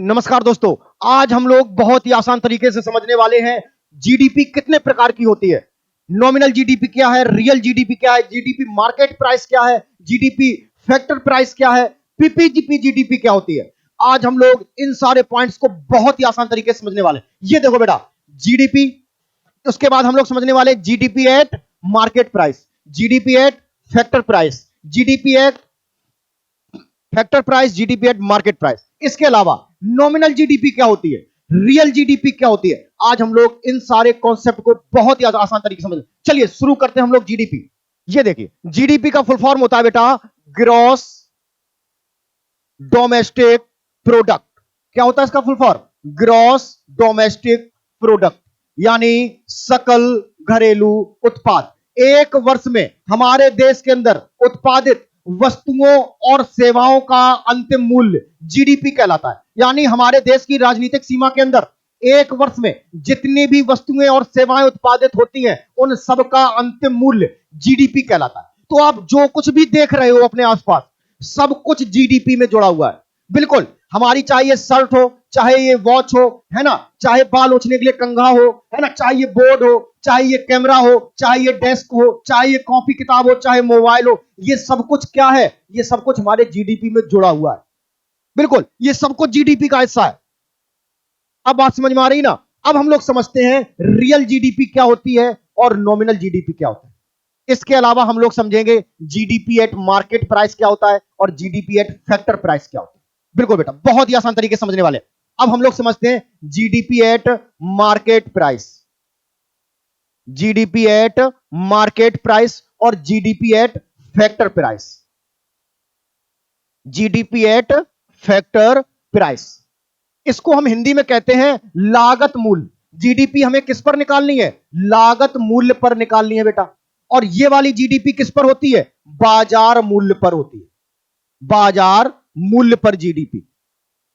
नमस्कार दोस्तों, आज हम लोग बहुत ही आसान तरीके से समझने वाले हैं जीडीपी कितने प्रकार की होती है। नॉमिनल जीडीपी क्या है, रियल जीडीपी क्या है, जीडीपी मार्केट प्राइस क्या है, जीडीपी फैक्टर प्राइस क्या है, पीपीजीपी जीडीपी क्या होती है। आज हम लोग इन सारे पॉइंट्स को बहुत ही आसान तरीके से समझने वाले हैं। ये देखो बेटा, जीडीपी, उसके बाद हम लोग समझने वाले GDP at market price, GDP at factor price, GDP at factor price, GDP at market price. इसके अलावा नॉमिनल जीडीपी क्या होती है, रियल जीडीपी क्या होती है। आज हम लोग इन सारे कॉन्सेप्ट को बहुत ही आसान तरीके से समझ। चलिए शुरू करते हैं हम लोग जीडीपी। ये देखिए, जीडीपी का फुल फॉर्म होता है बेटा ग्रॉस डोमेस्टिक प्रोडक्ट। क्या होता है इसका full form? Gross domestic product, यानी सकल घरेलू उत्पाद। एक वर्ष में हमारे देश के अंदर उत्पादित वस्तुओं और सेवाओं का अंतिम मूल्य जीडीपी कहलाता है। यानी हमारे देश की राजनीतिक सीमा के अंदर एक वर्ष में जितनी भी वस्तुएं और सेवाएं उत्पादित होती हैं, उन सब का अंतिम मूल्य जीडीपी कहलाता है। तो आप जो कुछ भी देख रहे हो अपने आसपास, सब कुछ जीडीपी में जुड़ा हुआ है। बिल्कुल, हमारी चाहे ये शर्ट हो, चाहे ये वॉच हो, है ना, चाहे बाल नोचने के लिए कंघा हो, है ना, चाहे ये बोर्ड हो, चाहे ये कैमरा हो, चाहे ये डेस्क हो, चाहे ये कॉपी किताब हो, चाहे मोबाइल हो, ये सब कुछ क्या है? ये सब कुछ हमारे जीडीपी में जुड़ा हुआ है। बिल्कुल, ये सब कुछ जीडीपी का हिस्सा है। अब बात समझ में आ रही ना? अब हम लोग समझते हैं रियल जीडीपी क्या होती है और नॉमिनल जीडीपी क्या होता है। इसके अलावा हम लोग समझेंगे जीडीपी एट मार्केट प्राइस क्या होता है और जीडीपी एट फैक्टर प्राइस क्या होता है। बिल्कुल बेटा, बहुत ही आसान तरीके से समझने वाले। अब हम लोग समझते हैं GDP at market price, GDP at market price और GDP at factor price, GDP at factor price. इसको हम हिंदी में कहते हैं लागत मूल्य। जीडीपी हमें किस पर निकालनी है? लागत मूल्य पर निकालनी है बेटा। और ये वाली जीडीपी किस पर होती है? बाजार मूल्य पर होती है, बाजार मूल्य पर जीडीपी।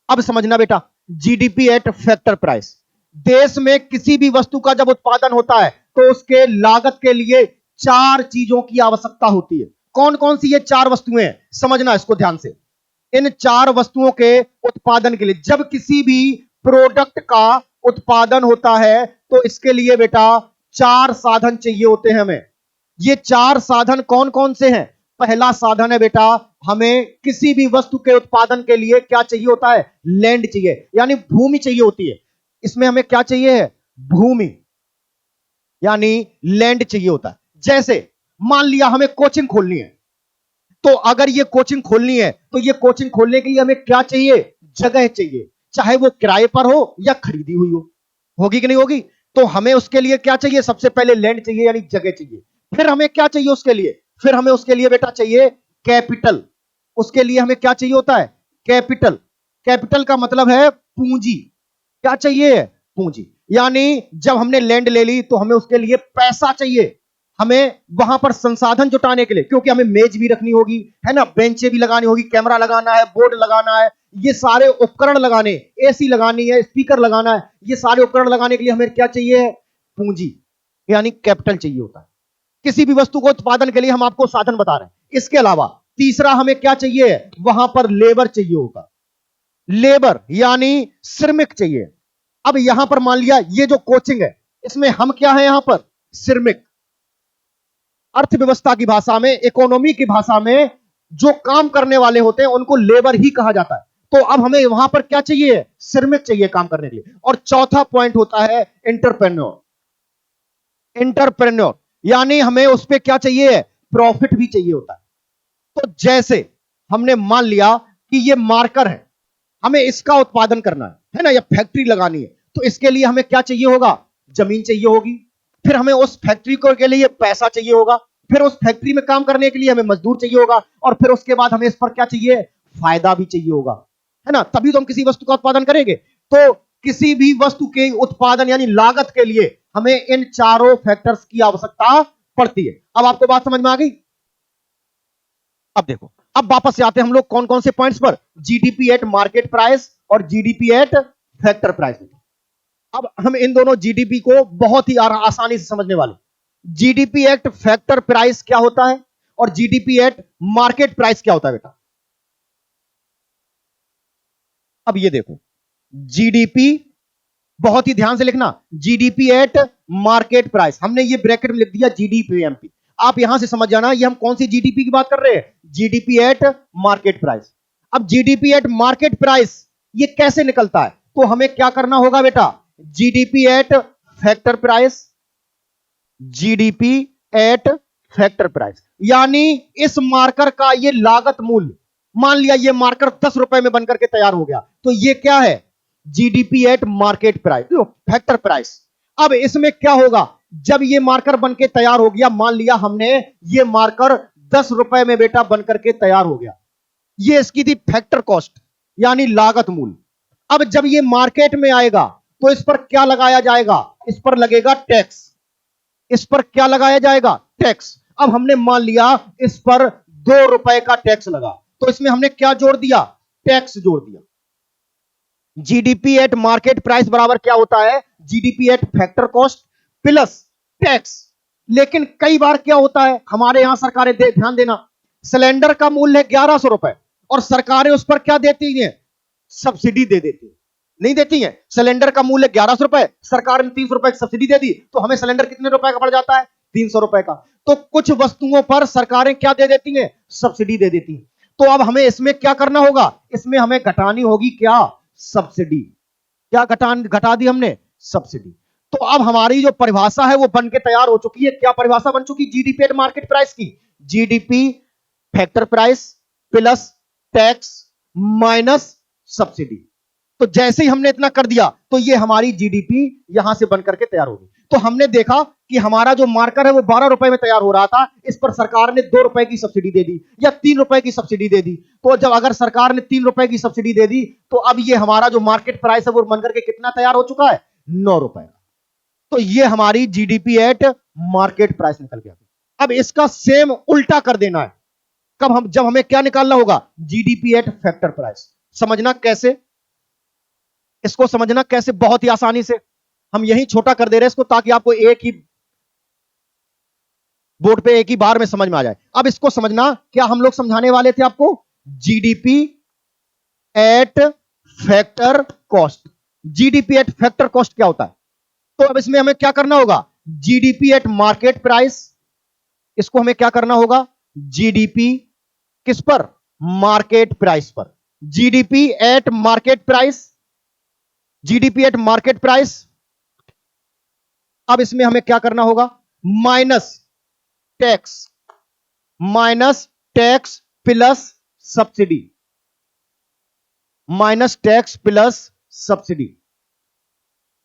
अब समझना बेटा, जीडीपी एट फैक्टर प्राइस, देश में किसी भी वस्तु का जब उत्पादन होता है तो उसके लागत के लिए चार चीजों की आवश्यकता होती है। कौन कौन सी ये चार वस्तुएं हैं, समझना इसको ध्यान से। इन चार वस्तुओं के उत्पादन के लिए, जब किसी भी प्रोडक्ट का उत्पादन होता है तो इसके लिए बेटा चार साधन चाहिए होते हैं हमें। ये चार साधन कौन कौन से हैं? पहला साधन है बेटा, हमें किसी भी वस्तु के उत्पादन के लिए क्या चाहिए होता है? लैंड चाहिए, यानी भूमि चाहिए होती है। इसमें हमें क्या चाहिए है? भूमि, यानी लैंड चाहिए होता है। जैसे मान लिया हमें कोचिंग खोलनी है, तो अगर ये कोचिंग खोलनी है तो ये कोचिंग खोलने के लिए हमें क्या चाहिए? जगह चाहिए, चाहे वो किराए पर हो या खरीदी हुई हो। होगी कि नहीं होगी? तो हमें उसके लिए क्या चाहिए? सबसे पहले लैंड चाहिए, यानी जगह चाहिए। फिर हमें क्या चाहिए उसके लिए? फिर हमें उसके लिए बेटा चाहिए कैपिटल। उसके लिए हमें क्या चाहिए होता है? कैपिटल। कैपिटल का मतलब है पूंजी। क्या चाहिए? पूंजी। यानी जब हमने लैंड ले ली तो हमें उसके लिए पैसा चाहिए, हमें वहां पर संसाधन जुटाने के लिए, क्योंकि हमें मेज भी रखनी होगी, है ना, बेंचें भी लगानी होगी, कैमरा लगाना है, बोर्ड लगाना है, ये सारे उपकरण लगाने, एसी लगानी है, स्पीकर लगाना है, ये सारे उपकरण लगाने के लिए हमें क्या चाहिए? पूंजी, यानी कैपिटल चाहिए होता है। किसी भी वस्तु को उत्पादन के लिए हम आपको साधन बता रहे हैं। इसके अलावा तीसरा हमें क्या चाहिए? वहां पर लेबर चाहिए होगा, लेबर यानी श्रमिक चाहिए। अब यहां पर मान लिया ये जो कोचिंग है, इसमें हम क्या है? यहां पर श्रमिक। अर्थव्यवस्था की भाषा में, इकोनॉमी की भाषा में जो काम करने वाले होते हैं उनको लेबर ही कहा जाता है। तो अब हमें वहां पर क्या चाहिए? श्रमिक चाहिए काम करने के लिए। और चौथा पॉइंट होता है एंटरप्रेन्योर। एंटरप्रेन्योर यानी हमें उस पर क्या चाहिए? प्रॉफिट भी चाहिए होता है। तो जैसे हमने मान लिया कि ये मार्कर है, हमें इसका उत्पादन करना है ना, या फैक्ट्री लगानी है, तो इसके लिए हमें क्या चाहिए होगा? जमीन चाहिए होगी। फिर हमें उस फैक्ट्री को के लिए पैसा चाहिए होगा। फिर उस फैक्ट्री में काम करने के लिए हमें मजदूर चाहिए होगा। और फिर उसके बाद हमें इस पर क्या चाहिए? फायदा भी चाहिए होगा, है ना, तभी तो हम किसी वस्तु का उत्पादन करेंगे। तो किसी भी वस्तु के उत्पादन यानी लागत के लिए हमें इन चारों फैक्टर्स की आवश्यकता पड़ती है। अब आपको बात समझ में आ गई? अब देखो, अब वापस से आते हैं हम लोग कौन कौन से पॉइंट्स पर? जीडीपी एट मार्केट प्राइस और जीडीपी एट फैक्टर प्राइस। अब हम इन दोनों जीडीपी को बहुत ही आसानी से समझने वाले। जीडीपी एट फैक्टर प्राइस क्या होता है और जीडीपी एट मार्केट प्राइस क्या होता है बेटा? अब ये देखो, जीडीपी, बहुत ही ध्यान से लिखना, जीडीपी एट मार्केट प्राइस, हमने ये ब्रैकेट में लिख दिया जीडीपीएमपी। आप यहां से समझ जाना ये हम कौन सी जीडीपी की बात कर रहे हैं, जीडीपी एट मार्केट प्राइस। अब जीडीपी एट मार्केट प्राइस ये कैसे निकलता है, तो हमें क्या करना होगा बेटा, GDP at factor price, GDP at factor price, यानी इस मार्कर का ये लागत मूल्य, मान लिया ये मार्कर 10 रुपए में बनकर के तैयार हो गया, तो ये क्या है, GDP at market price, factor price. अब इसमें क्या होगा, जब ये मार्कर बन के तैयार हो गया, मान लिया हमने ये मार्कर 10 रुपए में बेटा बनकर के तैयार हो गया, ये इसकी थी फैक्टर कॉस्ट यानी लागत मूल्य। अब जब ये मार्केट में आएगा तो इस पर क्या लगाया जाएगा, इस पर लगेगा टैक्स, इस पर क्या लगाया जाएगा, टैक्स। अब हमने मान लिया इस पर 2 रुपए का टैक्स लगा, तो इसमें हमने क्या जोड़ दिया, टैक्स जोड़ दिया। जीडीपी एट मार्केट प्राइस बराबर क्या होता है, GDP at factor cost plus tax. लेकिन कई बार क्या होता है हमारे यहां सरकारें, ध्यान देना, सिलेंडर का मूल्य है 1100 रुपए और सरकारें उस पर क्या देती हैं, सब्सिडी दे देती है, नहीं देती है, सिलेंडर का मूल्य 1100 रुपए, सरकार ने 300 रुपए की सब्सिडी दे दी, तो हमें सिलेंडर कितने रुपए का पड़ जाता है, 300 रुपए का। तो कुछ वस्तुओं पर सरकारें क्या दे देती हैं, सब्सिडी दे देती हैं। तो अब हमें इसमें क्या करना होगा, इसमें हमें घटानी होगी क्या, सब्सिडी। क्या घटा दी हमने, सब्सिडी। तो अब हमारी जो परिभाषा है वो बन के तैयार हो चुकी है, क्या परिभाषा बन चुकी, जीडीपी एट मार्केट प्राइस की, GDP factor price plus tax minus subsidy. तो जैसे ही हमने इतना कर दिया तो ये हमारी जीडीपी यहां से बनकर के तैयार होगी। तो हमने देखा कि हमारा जो मार्कर है वो 12 रुपए में तैयार हो रहा था, इस पर सरकार ने 2 रुपए की सब्सिडी दे दी या 3 रुपए की सब्सिडी दे दी। तो जब अगर सरकार ने 3 रुपए की सब्सिडी दे दी तो अब ये हमारा जो मार्केट प्राइस है वो बनकर के कितना तैयार हो चुका है, 9 रुपए का। तो ये हमारी जीडीपी एट मार्केट प्राइस निकल गया। अब इसका सेम उल्टा कर देना है, कब हम, जब हमें क्या निकालना होगा, जीडीपी एट फैक्टर प्राइस। समझना कैसे, इसको समझना कैसे, बहुत ही आसानी से हम यही छोटा कर दे रहे हैं इसको ताकि आपको एक ही बोर्ड पे एक ही बार में समझ में आ जाए। अब इसको समझना, क्या हम लोग समझाने वाले थे आपको, GDP at factor cost. GDP at factor cost क्या होता है, तो अब इसमें हमें क्या करना होगा, जीडीपी एट मार्केट प्राइस, इसको हमें क्या करना होगा, जीडीपी किस पर, मार्केट प्राइस पर, GDP at market price, GDP at market price. अब इसमें हमें क्या करना होगा, minus tax, minus tax plus subsidy, minus tax plus subsidy.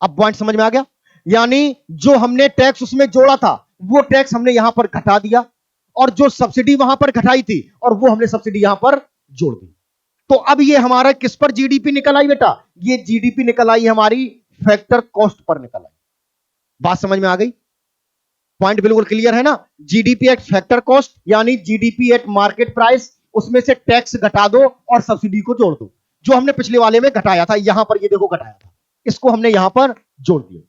अब पॉइंट समझ में आ गया, यानी जो हमने टैक्स उसमें जोड़ा था वो टैक्स हमने यहां पर घटा दिया और जो सब्सिडी वहां पर घटाई थी और वो हमने सब्सिडी यहां पर जोड़ दी। तो अब ये हमारा किस पर जीडीपी निकल आई बेटा, ये जीडीपी निकल आई हमारी फैक्टर कॉस्ट पर निकल आई। बात समझ में आ गई, पॉइंट बिल्कुल क्लियर है ना, जीडीपी एट फैक्टर कॉस्ट यानी जीडीपी एट मार्केट प्राइस, उसमें से टैक्स घटा दो और सब्सिडी को जोड़ दो, जो हमने पिछले वाले में घटाया था, यहां पर ये देखो घटाया था, इसको हमने यहां पर जोड़ दिया।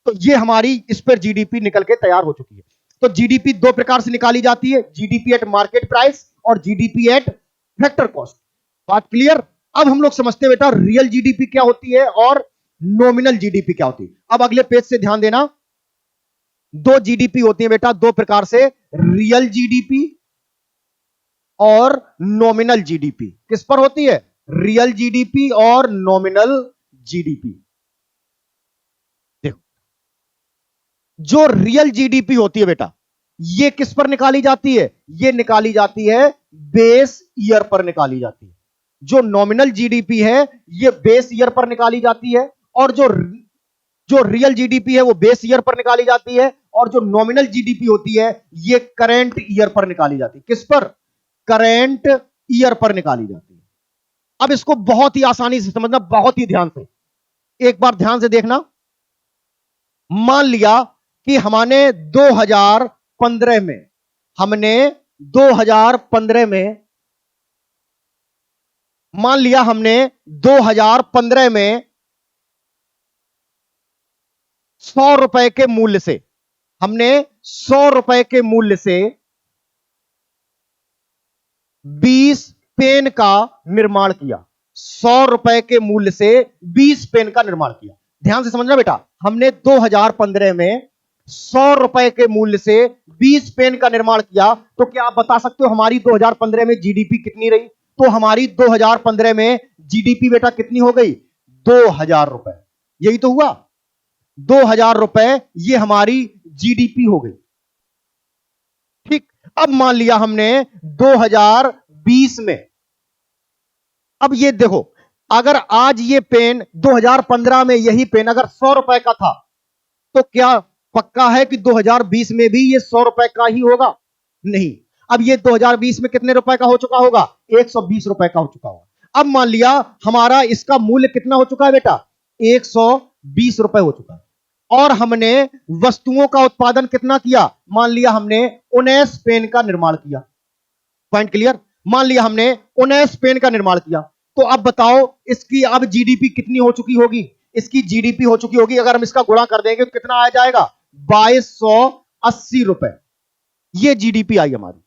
तो ये हमारी इस पर जीडीपी निकल के तैयार हो चुकी है। तो जीडीपी दो प्रकार से निकाली जाती है, जीडीपी एट मार्केट प्राइस और जीडीपी एट फैक्टर कॉस्ट। बात क्लियर। अब हम लोग समझते हैं बेटा रियल जीडीपी क्या होती है और नॉमिनल जीडीपी क्या होती है। अब अगले पेज से ध्यान देना, दो जीडीपी होती है बेटा दो प्रकार से, रियल जीडीपी और नॉमिनल जीडीपी। किस पर होती है, रियल जीडीपी और नॉमिनल जीडीपी। देखो जो रियल जीडीपी होती है बेटा ये किस पर निकाली जाती है, ये निकाली जाती है बेस ईयर पर निकाली जाती है। जो नॉमिनल जीडीपी है ये बेस ईयर पर निकाली जाती है और जो रियल जीडीपी है वो बेस ईयर पर निकाली जाती है और जो नॉमिनल जीडीपी होती है ये करंट ईयर पर निकाली जाती है। किस पर, करंट ईयर पर निकाली जाती है। अब इसको बहुत ही आसानी से समझना, बहुत ही ध्यान से, एक बार ध्यान से देखना। मान लिया कि हमने 2015 में, हमने 2015 में, मान लिया हमने 2015 में 100 रुपए के मूल्य से, हमने 100 रुपए के मूल्य से 20 पेन का निर्माण किया। ₹100 के मूल्य से 20 पेन का निर्माण किया। ध्यान से समझना बेटा, हमने 2015 में ₹100 के मूल्य से 20 पेन का निर्माण किया, तो क्या आप बता सकते हो हमारी 2015 में जीडीपी कितनी रही? तो हमारी 2015 में जीडीपी बेटा कितनी हो गई? ₹2000। यही तो हुआ, ₹2000 ये हमारी जीडीपी हो गई। ठीक, अब मान लिया हमने 2020 में, अब ये देखो, अगर आज ये पेन 2015 में यही पेन अगर ₹100 का था, तो क्या पक्का है कि 2020 में भी ये ₹100 का ही होगा? नहीं। अब ये 2020 में कितने रुपए का हो चुका होगा? ₹120 का हो चुका होगा। अब मान लिया हमारा इसका मूल्य कितना हो चुका है बेटा? ₹120 हो चुका है। और हमने वस्तुओं का उत्पादन कितना किया? मान लिया हमने 19 पेन का निर्माण किया। Point clear? मान लिया हमने 19 पेन का निर्माण किया, तो अब बताओ इसकी अब जीडीपी कितनी हो चुकी होगी? इसकी जीडीपी हो चुकी होगी, अगर हम इसका गुणा कर देंगे तो कितना आ जाएगा? ₹2280। ये जीडीपी आई हमारी।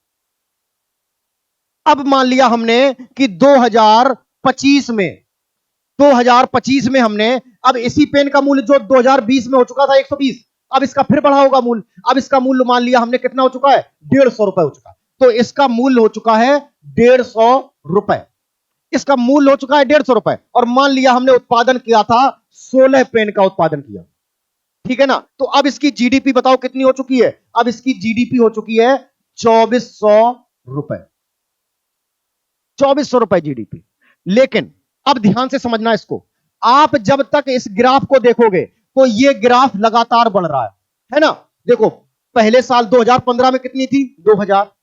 अब मान लिया हमने कि 2025 में हमने अब इसी पेन का मूल्य जो 2020 में हो चुका था 120, अब इसका फिर बढ़ा होगा मूल्य। अब इसका मूल्य मान लिया हमने कितना हो चुका है? ₹150 हो चुका है। तो इसका मूल्य हो चुका है ₹150। इसका मूल्य हो चुका है ₹150, और मान लिया हमने उत्पादन किया था 16 पेन का उत्पादन किया। ठीक है ना? तो अब इसकी जीडीपी बताओ कितनी हो चुकी है? अब इसकी जीडीपी हो चुकी है ₹2400। ₹2400 जीडीपी। लेकिन अब ध्यान से समझना इसको, आप जब तक इस ग्राफ को देखोगे तो ये ग्राफ लगातार बढ़ रहा है ना? देखो, पहले साल 2015 में कितनी थी? 2000।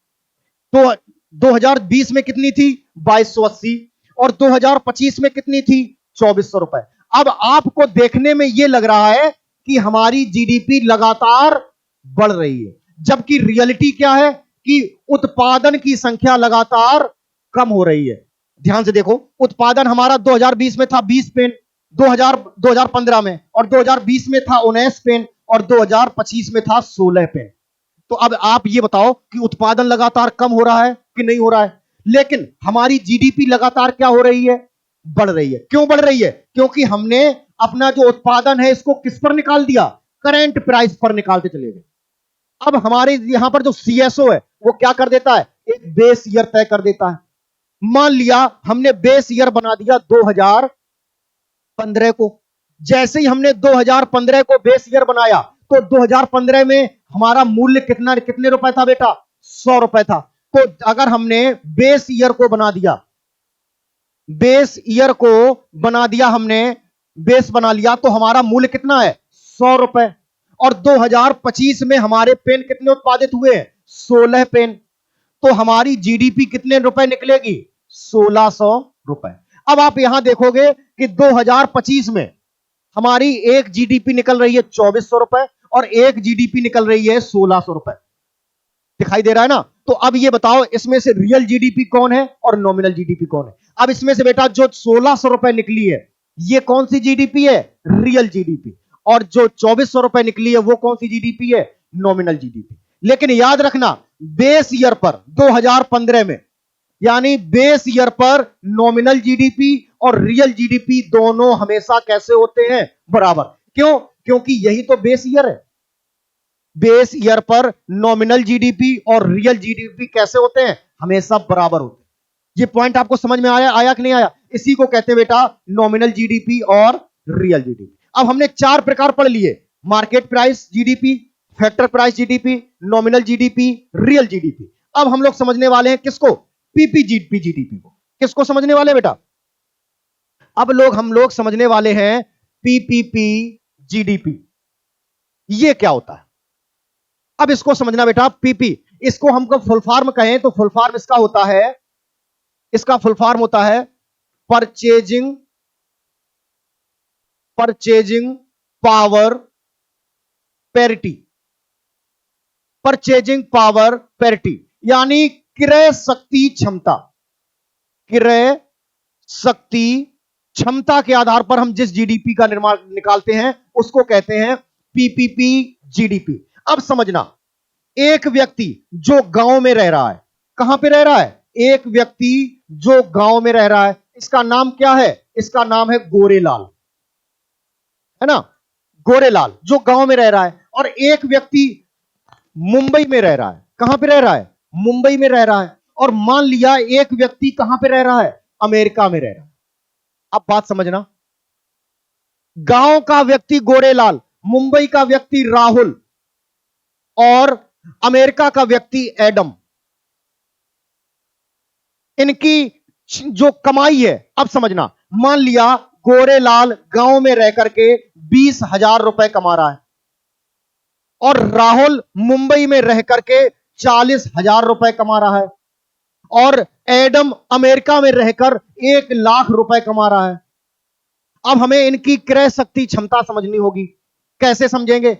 तो 2020 में कितनी थी? 2280। और 2025 में कितनी थी? ₹2400। अब आपको देखने में यह लग रहा है कि हमारी जीडीपी लगातार बढ़ रही है, जबकि रियलिटी क्या है कि उत्पादन की संख्या लगातार कम हो रही है। ध्यान से देखो, उत्पादन हमारा 2020 में था 20 पेन, 2015 में, और 2020 में था 19 पेन, और 2025 में था 16 पेन। तो अब आप ये बताओ कि उत्पादन लगातार कम हो रहा है कि नहीं हो रहा है? लेकिन हमारी जीडीपी लगातार क्या हो रही है? बढ़ रही है। क्यों बढ़ रही है? क्योंकि हमने अपना जो उत्पादन है इसको किस पर निकाल दिया? करंट प्राइस पर निकालते चले गए। अब हमारे यहां पर जो सीएसओ है वो क्या कर देता है? एक बेस ईयर तय कर देता है। मान लिया हमने बेस ईयर बना दिया 2015 को। जैसे ही हमने 2015 को बेस ईयर बनाया, तो 2015 में हमारा मूल्य कितने रुपए था बेटा? ₹100 था। तो अगर हमने बेस ईयर को बना दिया, हमने बेस बना लिया, तो हमारा मूल्य कितना है? ₹100। और 2025 में हमारे पेन कितने उत्पादित हुए? 16 पेन। तो हमारी जीडीपी कितने रुपए निकलेगी? ₹1600। अब आप यहां देखोगे कि 2025 में हमारी एक जीडीपी निकल रही है ₹2400, और एक जीडीपी निकल रही है ₹1600। दिखाई दे रहा है ना? तो अब ये बताओ इसमें से रियल जीडीपी कौन है और नॉमिनल जीडीपी कौन है? अब इसमें से बेटा जो ₹1600 निकली है, ये कौन सी जीडीपी है? Real GDP. और जो ₹2400 निकली है वो कौन सी जीडीपी है? Nominal GDP. लेकिन याद रखना, बेस ईयर पर 2015 में, यानी बेस ईयर पर नॉमिनल जीडीपी और रियल जीडीपी दोनों हमेशा कैसे होते हैं? बराबर। क्यों? क्योंकि यही तो बेस ईयर है। बेस ईयर पर नॉमिनल जीडीपी और रियल जीडीपी कैसे होते हैं? हमेशा बराबर होते हैं। ये पॉइंट आपको समझ में आया कि नहीं आया? इसी को कहते हैं बेटा नॉमिनल जीडीपी और रियल जीडीपी। अब हमने 4 प्रकार पढ़ लिए: market price GDP, factor price GDP, nominal GDP, real GDP. अब हम लोग समझने वाले हैं किसको? पीपीजीपी जीडीपी को। किसको समझने वाले बेटा? अब हम लोग समझने वाले हैं पीपीपी जीडीपी। ये क्या होता है? अब इसको समझना बेटा। पीपी, इसको हमको फुल फॉर्म कहें तो फुल फॉर्म इसका फुल फॉर्म होता है purchasing power parity. Purchasing power parity यानी क्रय शक्ति क्षमता। क्रय शक्ति क्षमता के आधार पर हम जिस जीडीपी का निर्माण निकालते हैं उसको कहते हैं पीपीपी जीडीपी। अब समझना, एक व्यक्ति जो गांव में रह रहा है, कहां पे रह रहा है? एक व्यक्ति जो गांव में रह रहा है, इसका नाम क्या है? इसका नाम है गोरेलाल, है ना? गोरेलाल जो गांव में रह रहा है, और एक व्यक्ति मुंबई में रह रहा है। कहां पे रह रहा है? मुंबई में रह रहा है। और मान लिया एक व्यक्ति कहां पे रह रहा है? अमेरिका में रह रहा है। अब बात समझना, गांव का व्यक्ति गोरेलाल, मुंबई का व्यक्ति राहुल, और अमेरिका का व्यक्ति एडम, इनकी जो कमाई है, अब समझना, मान लिया गोरेलाल गांव में रह करके 20,000 रुपए कमा रहा है, और राहुल मुंबई में रह करके 40,000 रुपए कमा रहा है, और एडम अमेरिका में रहकर 1,00,000 रुपए कमा रहा है। अब हमें इनकी क्रय शक्ति क्षमता समझनी होगी। कैसे समझेंगे?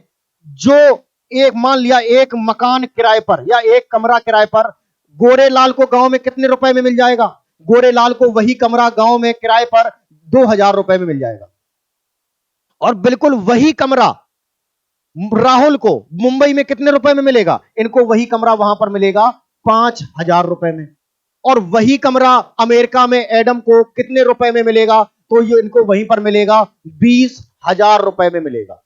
जो एक, मान लिया एक मकान किराए पर या एक कमरा किराए पर गोरेलाल को गांव में कितने रुपए में मिल जाएगा? गोरेलाल को वही कमरा गांव में किराए पर 2,000 रुपए में मिल जाएगा। और बिल्कुल वही कमरा राहुल को मुंबई में कितने रुपए में मिलेगा? इनको वही कमरा वहां पर मिलेगा 5,000 रुपए में। और वही कमरा अमेरिका में एडम को कितने रुपए में मिलेगा? तो ये इनको वहीं पर मिलेगा 20,000 रुपए में मिलेगा।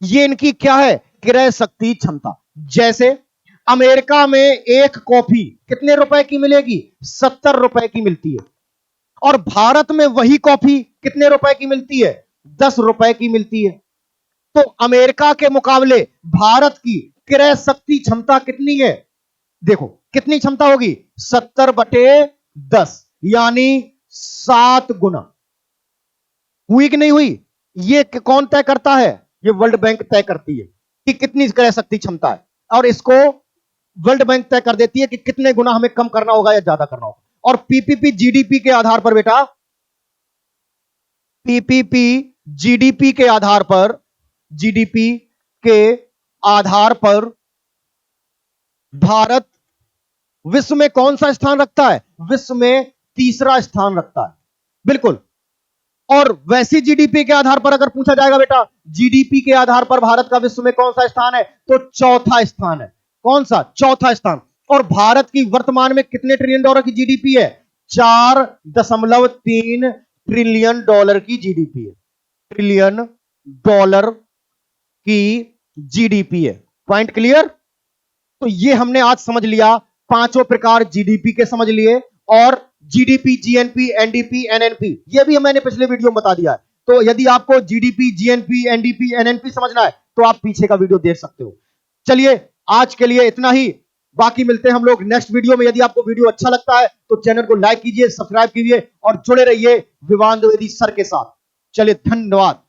ये इनकी क्या है? क्रय शक्ति क्षमता। जैसे अमेरिका में एक कॉफी कितने रुपए की मिलेगी? 70 रुपए की मिलती है, और भारत में वही कॉफी कितने रुपए की मिलती है? 10 रुपए की मिलती है। तो अमेरिका के मुकाबले भारत की क्रय शक्ति क्षमता कितनी है? देखो कितनी क्षमता होगी? 70/10, यानी 7 गुना। हुई कि नहीं हुई? ये कौन तय करता है? ये वर्ल्ड बैंक तय करती है कि कितनी क्रय शक्ति क्षमता है, और इसको वर्ल्ड बैंक तय कर देती है कि कितने गुना हमें कम करना होगा या ज्यादा करना होगा। और पीपीपी जीडीपी के आधार पर, बेटा, पीपीपी जीडीपी के आधार पर, जीडीपी के आधार पर भारत विश्व में कौन सा स्थान रखता है? विश्व में तीसरा स्थान रखता है, बिल्कुल। और वैसी जीडीपी के आधार पर अगर पूछा जाएगा बेटा, जीडीपी के आधार पर भारत का विश्व में कौन सा स्थान है? तो चौथा स्थान है। कौन सा? चौथा स्थान। और भारत की वर्तमान में कितने ट्रिलियन डॉलर की जीडीपी है? 4.3 ट्रिलियन डॉलर की जीडीपी है। ट्रिलियन डॉलर की जीडीपी है। Point clear? तो ये हमने आज समझ लिया, पांचों प्रकार जीडीपी के समझ लिए, और जीडीपी, जीएनपी, एनडीपी, एनएनपी, ये भी मैंने पिछले वीडियो में बता दिया है। तो यदि आपको जीडीपी, जीएनपी, एनडीपी, एनएनपी समझना है तो आप पीछे का वीडियो देख सकते हो। चलिए आज के लिए इतना ही, बाकी मिलते हैं हम लोग नेक्स्ट वीडियो में। यदि आपको वीडियो अच्छा लगता है तो चैनल को लाइक कीजिए, सब्सक्राइब कीजिए, और जुड़े रहिए विवान द्विवेदी सर के साथ। चलिए, धन्यवाद।